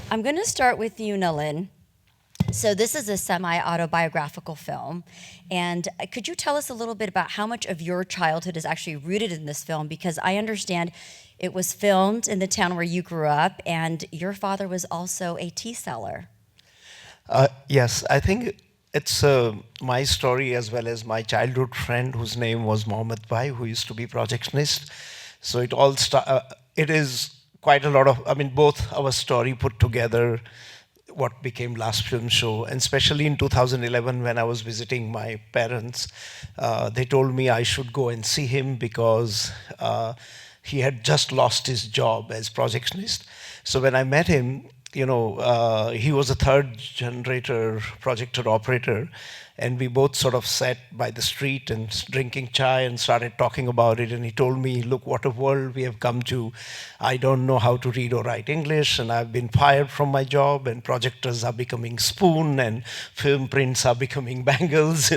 I'm going to start with you, Nalin. So this is a semi-autobiographical film, and could you tell us a little bit about how much of your childhood is actually rooted in this film? Because I understand it was filmed in the town where you grew up, and your father was also a tea seller. Yes, I think it's my story as well as my childhood friend whose name was Mohammed Bhai, who used to be projectionist. So it is quite a lot of, I mean, both our story put together, what became Last Film Show, and especially in 2011 when I was visiting my parents, they told me I should go and see him because he had just lost his job as projectionist. So when I met him, he was a third generator projector operator, and we both sort of sat by the street and drinking chai and started talking about it. And he told me, "Look, what a world we have come to. I don't know how to read or write English, and I've been fired from my job, and projectors are becoming spoon, and film prints are becoming bangles."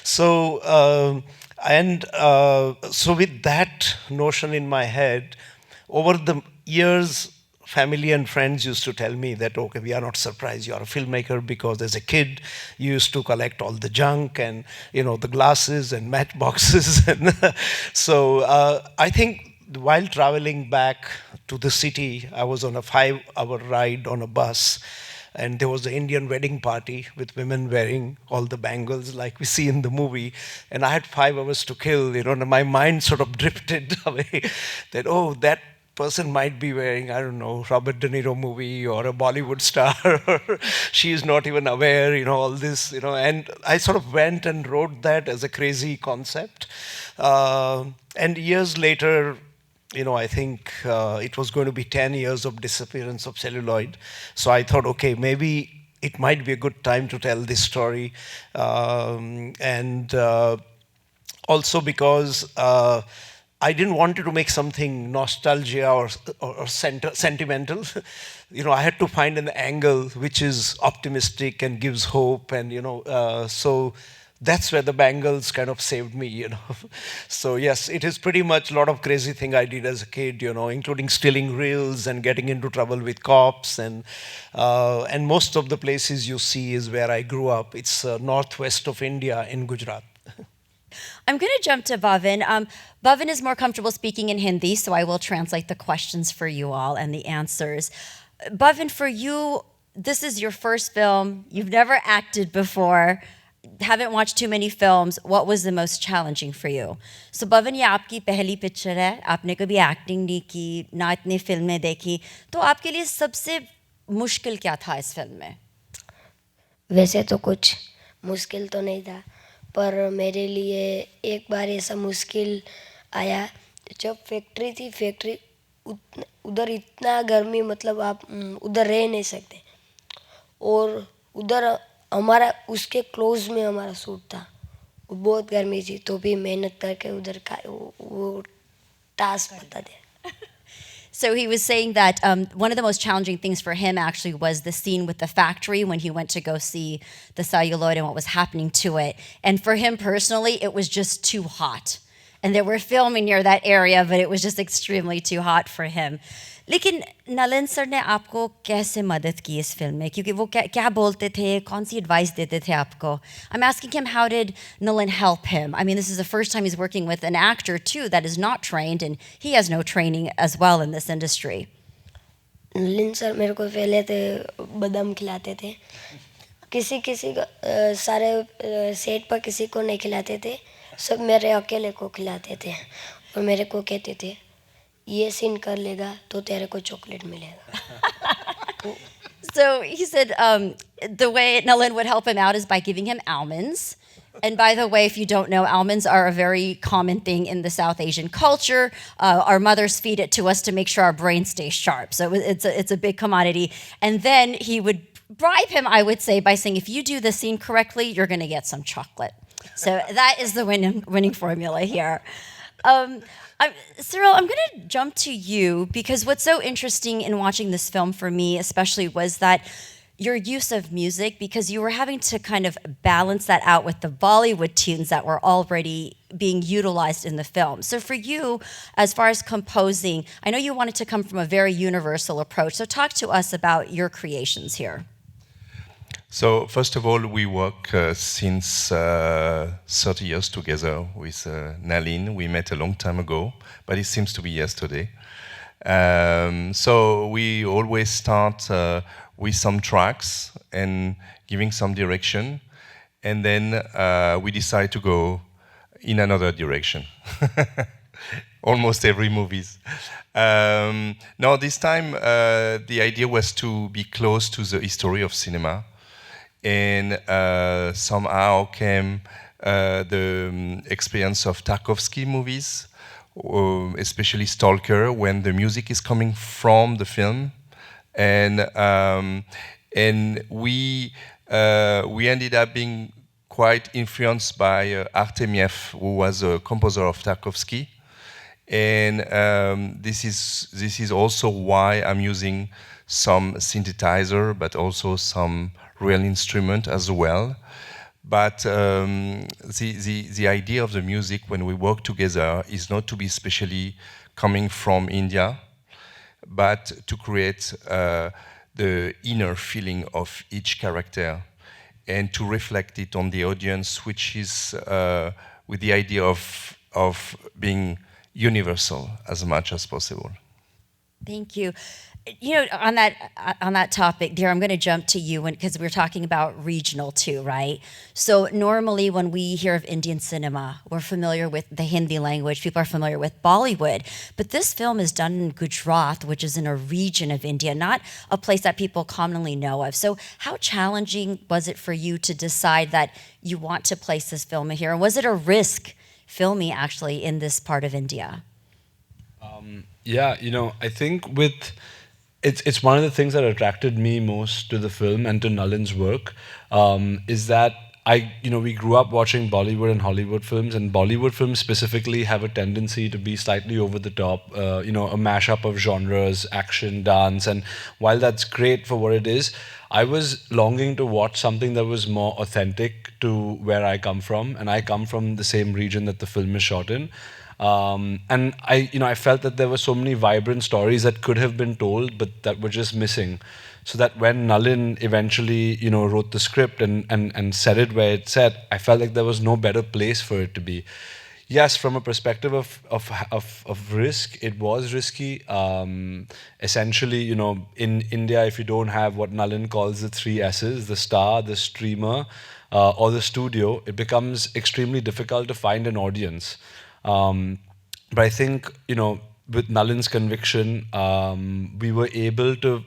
So with that notion in my head, over the years, family and friends used to tell me that, okay, we are not surprised you're a filmmaker because as a kid you used to collect all the junk and the glasses and matchboxes. And I think while traveling back to the city, I was on a 5-hour ride on a bus, and there was an Indian wedding party with women wearing all the bangles like we see in the movie. And I had 5 hours to kill, and my mind sort of drifted away that, oh, that person might be wearing, I don't know, Robert De Niro movie or a Bollywood star, or she is not even aware, all this, and I sort of went and wrote that as a crazy concept. And years later, I think it was going to be 10 years of disappearance of celluloid. So I thought, okay, maybe it might be a good time to tell this story. And Also because I didn't want to make something nostalgia or sentimental. I had to find an angle which is optimistic and gives hope, and so that's where the bangles kind of saved me. So yes, it is pretty much a lot of crazy thing I did as a kid, including stealing reels and getting into trouble with cops, and most of the places you see is where I grew up. It's northwest of India in Gujarat. I'm going to jump to Bhavin. Bhavin is more comfortable speaking in Hindi, so I will translate the questions for you all and the answers. Bhavin, for you, this is your first film. You've never acted before, haven't watched too many films. What was the most challenging for you? So Bhavin, ये आपकी पहली picture है. आपने कभी acting नहीं की, ना इतनी फिल्में देखी. तो आपके लिए सबसे मुश्किल क्या था इस फिल्म में? वैसे तो कुछ मुश्किल तो नहीं था, पर मेरे लिए एक बार ऐसा मुश्किल आया जब फैक्ट्री थी. फैक्ट्री उधर इतना गर्मी, मतलब आप उधर रह नहीं सकते. और उधर हमारा उसके क्लोज में हमारा शूट था. बहुत गर्मी थी, तो भी मेहनत करके उधर का वो टास्क बता दिया. So he was saying that one of the most challenging things for him actually was the scene with the factory when he went to go see the celluloid and what was happening to it. And for him personally, it was just too hot. And they were filming near that area, but it was just extremely too hot for him. लेकिन Nalin sir ने आपको कैसे मदद की इस film में? क्योंकि वो क्या बोलते थे, कौन सी एडवाइस देते थे आपको? I'm asking him, how did Nalin help him? I mean, this is the first time he's working with an actor too that is not trained, and he has no training as well in this industry. Nalin sir मेरे को पहले तो बादाम खिलाते थे. किसी को सारे सेट पर किसी को नहीं खिलाते थे, सब मेरे अकेले को खिलाते थे. और मेरे को कहते थे, ये सीन कर लेगा तो तेरे को चॉकलेट मिलेगा. So he said the way Nalin would help him out is by giving him almonds. And by the way, if you don't know, almonds are a very common thing in the South Asian culture. Our mothers feed it to us to make sure our brain stays sharp. So it's a big commodity. And then he would bribe him, I would say, by saying, if you do the scene correctly, you're going to get some chocolate. So that is the winning formula here. Cyril, I'm going to jump to you because what's so interesting in watching this film for me especially was that your use of music, because you were having to kind of balance that out with the Bollywood tunes that were already being utilized in the film. So for you, as far as composing, I know you wanted to come from a very universal approach. So talk to us about your creations here. So first of all, we work since 30 years together with Nalin. We met a long time ago, but it seems to be yesterday. So we always start with some tracks and giving some direction, and then we decide to go in another direction. Almost every movies. No, this time the idea was to be close to the history of cinema, and somehow came the experience of Tarkovsky movies, especially Stalker, when the music is coming from the film, and we ended up being quite influenced by Artemiev, who was a composer of Tarkovsky, and this is also why I'm using some synthesizer, but also some real instrument as well. But the idea of the music when we work together is not to be specially coming from India, but to create the inner feeling of each character and to reflect it on the audience, which is with the idea of being universal as much as possible. Thank you. You know, on that topic, dear, I'm going to jump to you because we're talking about regional too, right? So normally when we hear of Indian cinema, we're familiar with the Hindi language. People are familiar with Bollywood, but this film is done in Gujarat, which is in a region of India, not a place that people commonly know of. So how challenging was it for you to decide that you want to place this film here? And was it a risk filming actually in this part of India? Yeah, I think it's one of the things that attracted me most to the film and to Nalin's work, is that we grew up watching Bollywood and Hollywood films, and Bollywood films specifically have a tendency to be slightly over the top, a mashup of genres, action, dance, and while that's great for what it is, I was longing to watch something that was more authentic to where I come from, and I come from the same region that the film is shot in. And I felt that there were so many vibrant stories that could have been told, but that were just missing. So that when Nalin eventually, wrote the script and set it where it set, I felt like there was no better place for it to be. Yes, from a perspective of risk, it was risky. Essentially, in India, if you don't have what Nalin calls the three S's, the star, the streamer, or the studio, it becomes extremely difficult to find an audience. But I think, with Nalin's conviction, we were able to,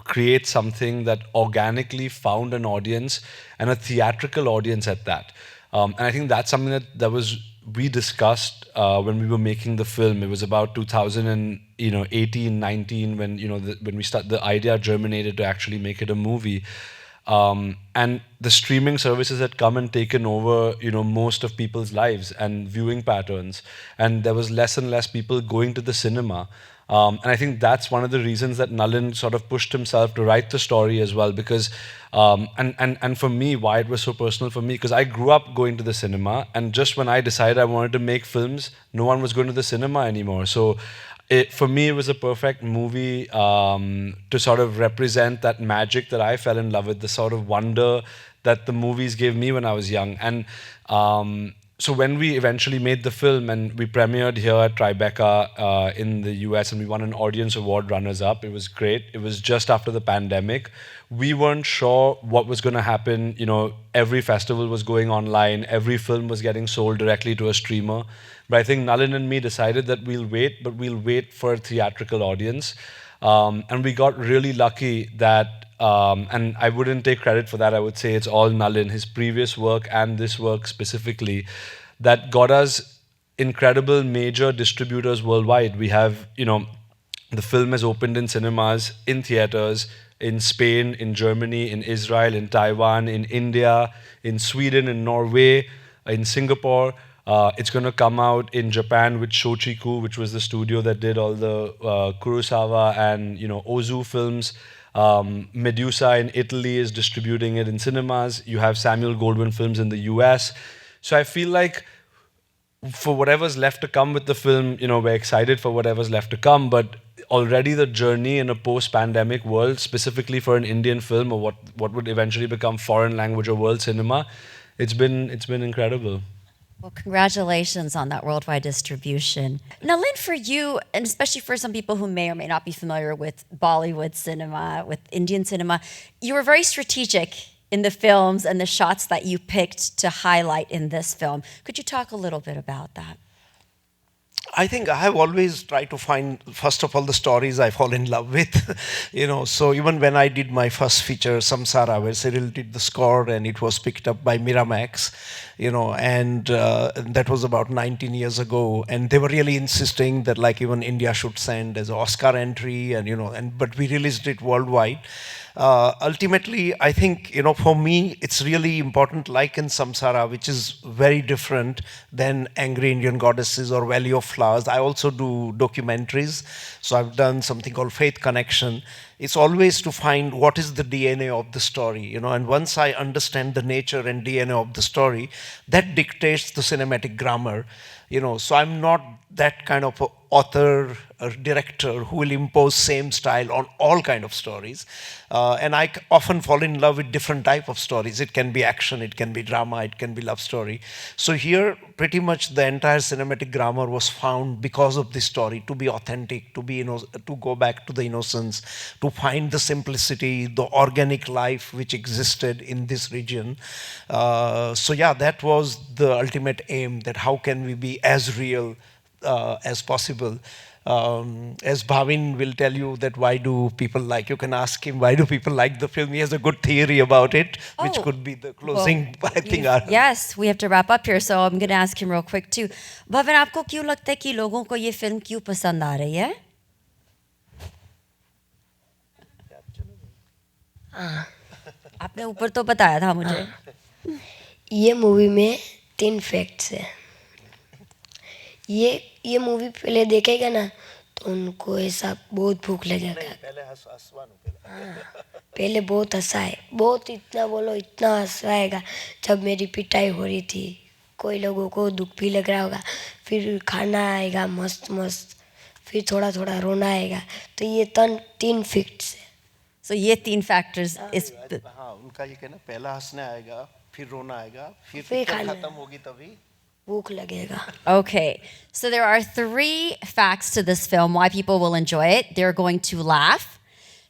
create something that organically found an audience and a theatrical audience at that. And I think that's something that was we discussed when we were making the film. It was about 2018, 19 when when the idea germinated to actually make it a movie. And the streaming services had come and taken over, most of people's lives and viewing patterns, and there was less and less people going to the cinema. And I think that's one of the reasons that Nalin sort of pushed himself to write the story as well, because and for me, why it was so personal for me, because I grew up going to the cinema, and just when I decided I wanted to make films, no one was going to the cinema anymore. So for me, it was a perfect movie to sort of represent that magic that I fell in love with, the sort of wonder that the movies gave me when I was young. And so when we eventually made the film and we premiered here at Tribeca in the US, and we won an Audience Award runners-up, it was great. It was just after the pandemic. We weren't sure what was going to happen. Every festival was going online. Every film was getting sold directly to a streamer. But I think Nalin and me decided that we'll wait for a theatrical audience. And we got really lucky that, and I wouldn't take credit for that, I would say it's all Nalin, his previous work and this work specifically, that got us incredible major distributors worldwide. We have, the film has opened in cinemas, in theaters, in Spain, in Germany, in Israel, in Taiwan, in India, in Sweden, in Norway, in Singapore. It's going to come out in Japan with Shochiku, which was the studio that did all the Kurosawa and Ozu films. Medusa in Italy is distributing it in cinemas. You have Samuel Goldwyn Films in the US. So I feel like for whatever's left to come with the film, we're excited for whatever's left to come, but already the journey in a post-pandemic world, specifically for an Indian film or what would eventually become foreign language or world cinema, it's been incredible. Well, congratulations on that worldwide distribution. Now, Lynn, for you, and especially for some people who may or may not be familiar with Bollywood cinema, with Indian cinema, you were very strategic in the films and the shots that you picked to highlight in this film. Could you talk a little bit about that? I think I have always tried to find, first of all, the stories I fall in love with. So even when I did my first feature, Samsara, where Cyril did the score and it was picked up by Miramax, and that was about 19 years ago. And they were really insisting that like even India should send as an Oscar entry, but we released it worldwide. Ultimately, I think, for me, it's really important, like in Samsara, which is very different than Angry Indian Goddesses or Valley of Flowers. I also do documentaries. So I've done something called Faith Connection. It's always to find what is the DNA of the story, and once I understand the nature and DNA of the story, that dictates the cinematic grammar. So I'm not that kind of author or director who will impose same style on all kind of stories. And I often fall in love with different type of stories. It can be action, it can be drama, it can be love story. So here, pretty much the entire cinematic grammar was found because of this story, to be authentic, to go back to the innocence, to find the simplicity, the organic life which existed in this region. So yeah, that was the ultimate aim, that how can we be as real as possible. As Bhavin will tell you that why do people like, you can ask him why do people like the film. He has a good theory about it, which could be the closing, I think. Yes, we have to wrap up here, so I'm going to ask him real quick too. Bhavin, आपको क्यों लगता है कि लोगों को ये film क्यों पसंद आ रही है? आपने ऊपर तो बताया था मुझे. ये मूवी में 3 फैक्ट्स है. ये मूवी पहले देखेगा ना तो उनको ऐसा बहुत भूख लगेगा. पहले बहुत हंसा है, बहुत इतना बोलो इतना हंसाएगा. जब मेरी पिटाई हो रही थी, कोई लोगों को दुख भी लग रहा होगा, फिर खाना आएगा मस्त मस्त, फिर थोड़ा थोड़ा रोना आएगा. तो ये 3 फैक्ट्स है. So ये 3 factors is. हाँ, उनका ये कहना, पहला हंसने आएगा, फिर रोना आएगा, फिर खाना खत्म होगी तभी भूख लगेगा. Okay, so there are 3 facts to this film why people will enjoy it. They're going to laugh,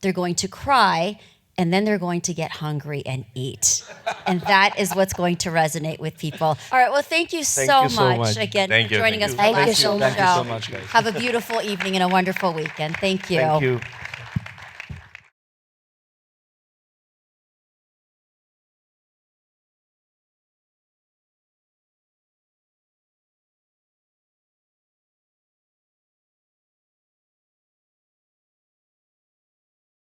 they're going to cry, and then they're going to get hungry and eat. And that is what's going to resonate with people. All right, well, thank you so much again Thank for you, joining thank us you. for the Thank you last so show. much. Thank you so much, guys. Have a beautiful evening and a wonderful weekend. Thank you. Thank you.